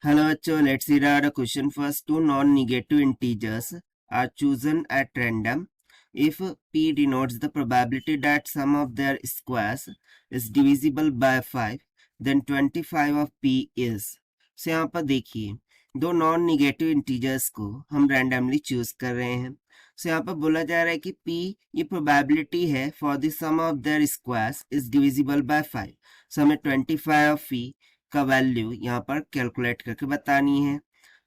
Hello, bachcho. Let's read out a question first. Two non-negative integers are chosen at random. If p denotes the probability that sum of their squares is divisible by 5, then 25 of p is. So यहाँ पर देखिए दो non negative integers को हम randomly choose कर रहे हैं. सो यहाँ पर बोला जा रहा है कि p ये प्रोबेबिलिटी है for the sum of their squares is divisible by 5. So हमें 25 ऑफ p का वैल्यू यहाँ पर कैलकुलेट करके बतानी है.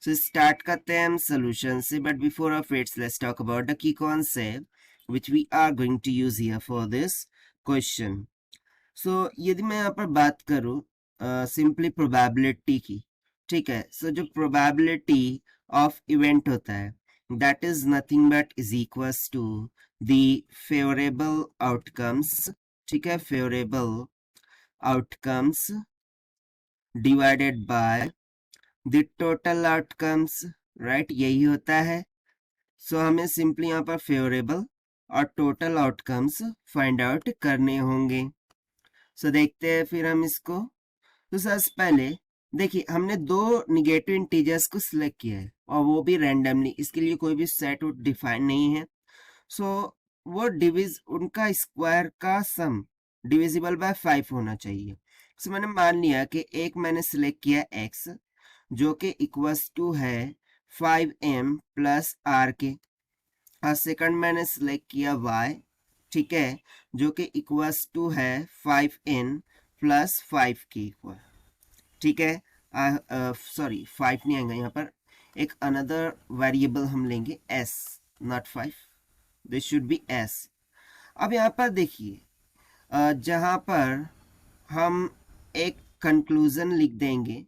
सो स्टार्ट करते हैं हम सोल्यूशन से, but before of its let's talk about the key concept which we are going to use here for this question. So यदि मैं यहाँ पर बात करूँ सिंपली प्रोबेबिलिटी की, ठीक है. सो जो प्रोबेबिलिटी ऑफ इवेंट होता है that is nothing but is equals to the favorable outcomes, ठीक है, favorable outcomes divided by the total outcomes, right, यही होता है. सो हमें सिंपली यहाँ पर फेवरेबल और टोटल आउटकम्स फाइंड आउट करने होंगे. सो देखते हैं फिर हम इसको. तो सबसे पहले देखिए हमने दो निगेटिव इंटीजर्स को सिलेक्ट किया है और वो भी रैंडमली, इसके लिए कोई भी सेट डिफाइन नहीं है. सो वो उनका स्क्वायर का सम डिविजिबल बाय 5 होना चाहिए. सो मैंने मान लिया कि एक मैंने सिलेक्ट किया x जो कि इक्वल्स टू है 5m प्लस r के, और सेकंड मैंने सिलेक्ट किया y, ठीक है, जो कि इक्वल्स टू है 5n प्लस 5 के इक्वल, ठीक है. सॉरी 5 नहीं आएगा यहाँ पर, एक अनदर वेरिएबल हम लेंगे s, not 5, this should be s. अब यहाँ पर देखिए जहाँ पर हम एक कंक्लूजन लिख देंगे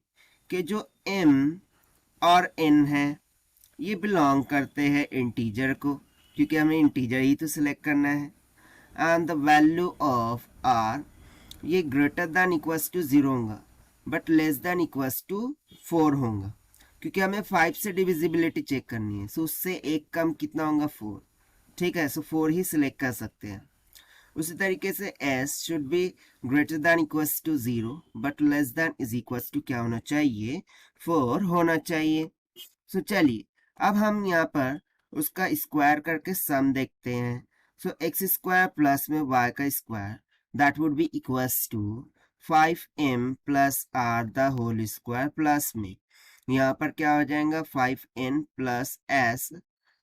कि जो m और n है ये बिलोंग करते हैं इंटीजर को, क्योंकि हमें इंटीजर ही तो सिलेक्ट करना है. And the value of r ये ग्रेटर दैन इक्वल्स टू 0 होगा but less than equals to 4 होगा, क्योंकि हमें 5 से डिविजिबिलिटी चेक करनी है. सो उससे एक कम कितना होगा 4, ठीक है. सो 4 ही सिलेक्ट कर सकते हैं. उसी तरीके से s should be greater than equals to 0 but less than is equals to क्या होना चाहिए, 4 होना चाहिए. सो चलिए अब हम यहाँ पर उसका स्क्वायर करके सम देखते हैं. सो एक्स स्क्वायर प्लस में y का square that would be equals to 5m plus r the whole square plus में यहाँ पर क्या हो जाएगा 5n प्लस s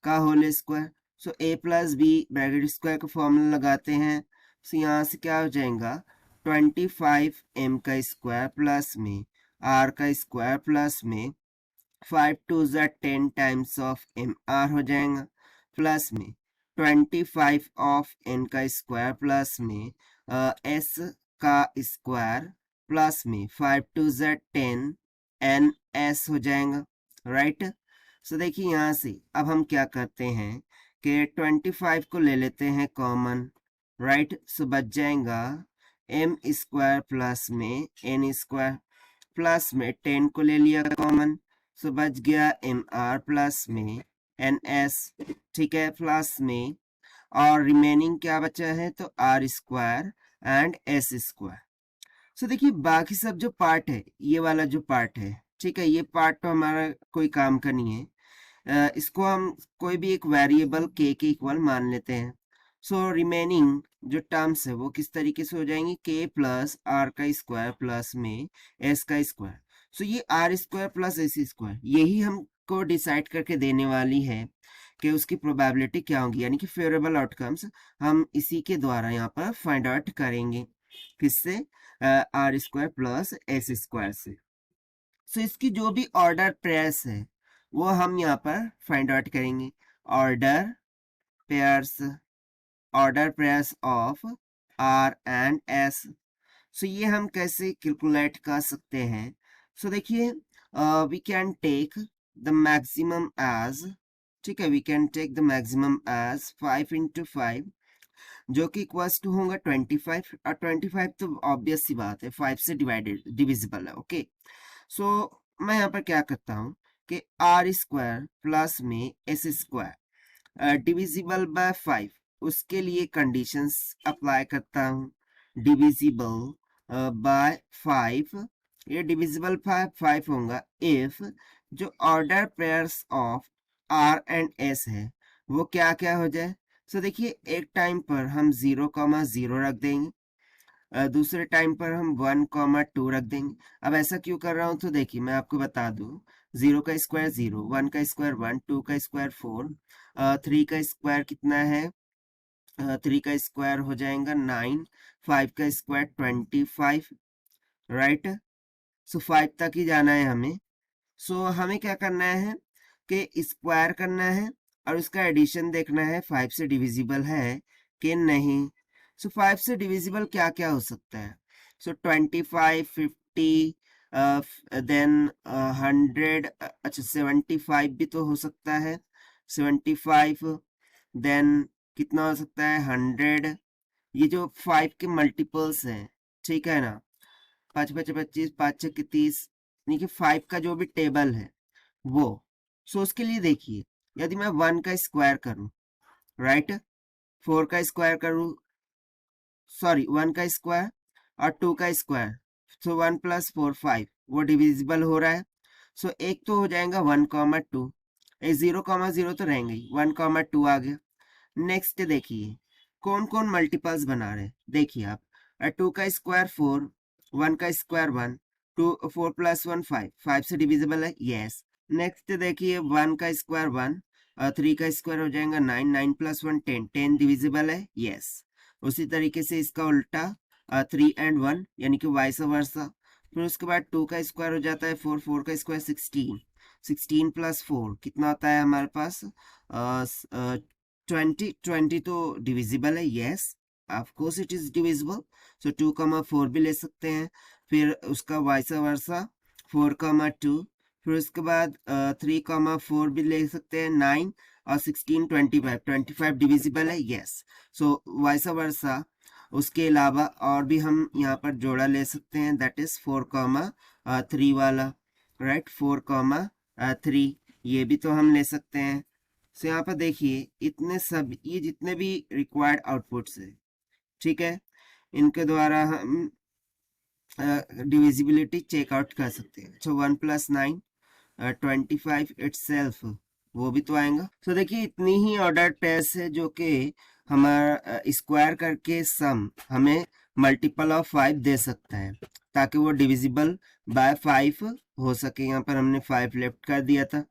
का whole square. So a plus b bracket square का फॉर्मूला लगाते हैं. सो यहाँ से क्या हो जाएगा 25m का स्क्वायर प्लस में r का स्क्वायर प्लस में 5 टू ज़ 10 टाइम्स ऑफ एम आर हो जाएगा, प्लस में 25 ऑफ n का स्क्वायर प्लस में s का स्क्वायर प्लस में 5 टू ज़ 10 एन s हो जाएगा, राइट. सो देखिए यहाँ से अब हम क्या करते हैं कि 25 को ले लेते हैं कॉमन, राइट. सो बच जाएगा m स्क्वायर प्लस में n स्क्वायर प्लस में 10 को ले लिया कॉमन, सो बच गया एम आर प्लस में एन एस, ठीक है, प्लस में और रिमेनिंग क्या बचा है तो R square and S square. So देखिए बाकी सब जो पार्ट है ये वाला जो पार्ट है, ठीक है, ये पार्ट तो हमारा कोई काम का नहीं है. इसको हम कोई भी एक वेरिएबल के इक्वल मान लेते हैं. सो रिमेनिंग जो टर्म्स है वो किस तरीके से हो जाएंगी के प्लस आर का स्क्वायर प्लस में एस का स्क्वायर. सो ये r square plus s square यही हमको डिसाइड करके देने वाली है कि उसकी प्रोबेबिलिटी क्या होगी, यानी कि फेवरेबल आउटकम्स हम इसी के द्वारा यहाँ पर फाइंड आउट करेंगे. किससे, r square plus s square से. सो इसकी जो भी ऑर्डर पेयर्स है वो हम यहाँ पर फाइंड आउट करेंगे. Order pairs of are and S. So ये हम कैसे कैलकुलेट कर सकते हैं. सो देखिए we can take the maximum edge, ठीक है, we can take the maximum edge 5 into 5 जो कि इक्वल्स टू होगा 25, और 25 तो ऑब्वियस सी बात है 5 से डिविजिबल है, ओके. सो मैं यहाँ पर क्या करता हूँ कि आर स्क्वायर प्लस में एस स्क्वायर डिविजिबल बाय 5, उसके लिए कंडीशंस अप्लाई करता हूँ. डिविजिबल बाय 5 ये डिविजिबल 5 होगा इफ जो order pairs of are and s है वो क्या क्या हो जाए। सो देखिए एक टाइम पर हम 0,0 रख देंगे, दूसरे टाइम पर हम 1,2 रख देंगे। अब ऐसा क्यों कर रहा हूं तो देखिए मैं आपको बता दूं, 0 का स्क्वायर 0, 1 का स्क्वायर 1, 2 का स्क्वायर 4, 3 का स्क्वायर कितना है, 3 का स्क्वायर हो जाएगा 9, 5 का स्क्वायर 25, राइट। सो 5 तक ही जाना है हमें। सो हमें क्या करना है कि स्क्वायर करना है और उसका एडिशन देखना है 5 से डिविजिबल है कि नहीं। सो 5 से डिविजिबल क्या क्या हो सकता है। सो 25, 50, देन 100, अच्छा 75 भी तो हो सकता है, 75, देन कितना हो सकता है 100। ये जो 5 के मल्टीपल्स हैं, ठीक है ना, 5 5 25, 5 6 30, यानी कि 5 का जो भी टेबल है वो। सो उसके लिए देखिए यदि मैं 1 का स्क्वायर करूं, राइट, 4 का स्क्वायर करूं, सॉरी 1 का स्क्वायर और 2 का स्क्वायर, सो 1 + 4 5, वो डिविजिबल हो रहा है। सो एक तो हो जाएगा 1,2, 0,0 तो रहेंगे ही, 1,2 आ गया। नेक्स्ट देखिए कौन कौन मल्टीपल्स बना रहे हैं, देखिए आप, 2 का स्क्वायर 4, 1 का स्क्वायर 1, 2 4 + 1 5, 5 से डिविजिबल है, यस। नेक्स्ट देखिए 1 का स्क्वायर 1, 3 का स्क्वायर हो जाएगा 9, 9 + 1 10, 10 डिविजिबल है, यस। उसी तरीके से इसका उल्टा 3 and 1 यानी कि वाइस वर्सा। फिर उसके बाद 2 का स्क्वायर हो जाता है 4, 4 का स्क्वायर 16, 16 + 4 कितना होता है हमारे पास 20, 20 तो डिविजिबल है, yes, of course it is divisible. So 2,4 भी ले सकते हैं, फिर उसका वाइस वर्सा 4,2, फिर उसके बाद 3,4 भी ले सकते हैं, 9 और 16 25, 25 डिविजिबल है, यस। सो वाइस वर्सा उसके अलावा और भी हम यहाँ पर जोड़ा ले सकते हैं, दैट इज 4,3 वाला, राइट, 4,3 ये भी तो हम ले सकते हैं। सो यहाँ पर देखिए इतने सब ये जितने भी रिक्वायर्ड आउटपुट्स है, ठीक है, इनके द्वारा हम डिविजिबिलिटी चेकआउट कर सकते हैं। अच्छा 1 + 9 25 इटसेल्फ वो भी तो आएगा। तो देखिए इतनी ही ऑर्डर पेयर्स है जो कि हमारा स्क्वायर करके सम हमें मल्टीपल ऑफ 5 दे सकता है ताकि वो डिविजिबल बाय 5 हो सके। यहाँ पर हमने 5 लेफ्ट कर दिया था।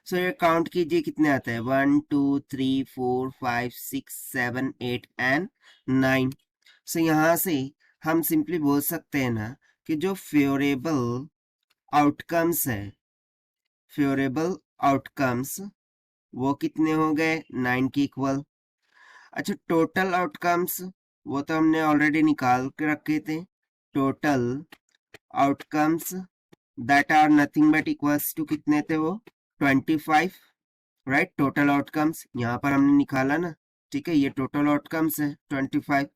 सो ये काउंट कीजिए कितने आता है, 1 2 3 4 5 6 7 8 एंड 9। सो यहाँ से हम सिंपली बोल सकते हैं ना कि जो फेवरेबल आउटकम्स है, फेवरेबल आउटकम्स वो कितने हो गए, 9 के इक्वल। अच्छा टोटल आउटकम्स वो तो हमने ऑलरेडी निकाल के रखे थे, total outcomes that are nothing but equals to कितने थे वो 25, राइट। टोटल आउटकम्स यहाँ पर हमने निकाला ना, ठीक है, ये टोटल आउटकम्स है 25।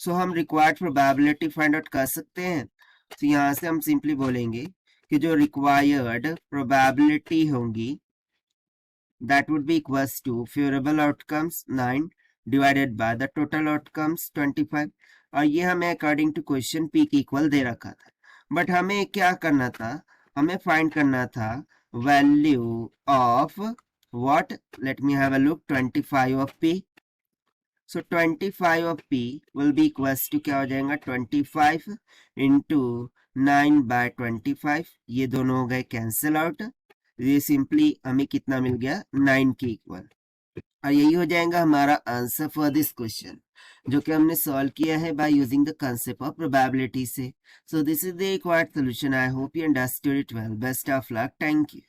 सो हम रिक्वायर्ड प्रोबेबिलिटी फाइंड आउट कर सकते हैं। तो यहाँ से हम सिंपली बोलेंगे कि जो रिक्वायर्ड प्रोबेबिलिटी होंगी that would be equals to favorable outcomes 9 divided by the total outcomes 25। और ये हमें अकॉर्डिंग टू क्वेश्चन पी की इक्वल दे रखा था, बट हमें क्या करना था, हमें फाइंड करना था value of what, let me have a look, 25 of p. So 25 of p will be equals to क्या हो जाएगा 25 इंटू 9/25, ये दोनों हो गए कैंसिल आउट। ये सिंपली हमें कितना मिल गया 9 के इक्वल। और यही हो जाएगा हमारा आंसर फॉर दिस क्वेश्चन जो कि हमने सॉल्व किया है by using the concept of probability से। So this is the required solution. I hope you understood it well. Best of luck, thank you.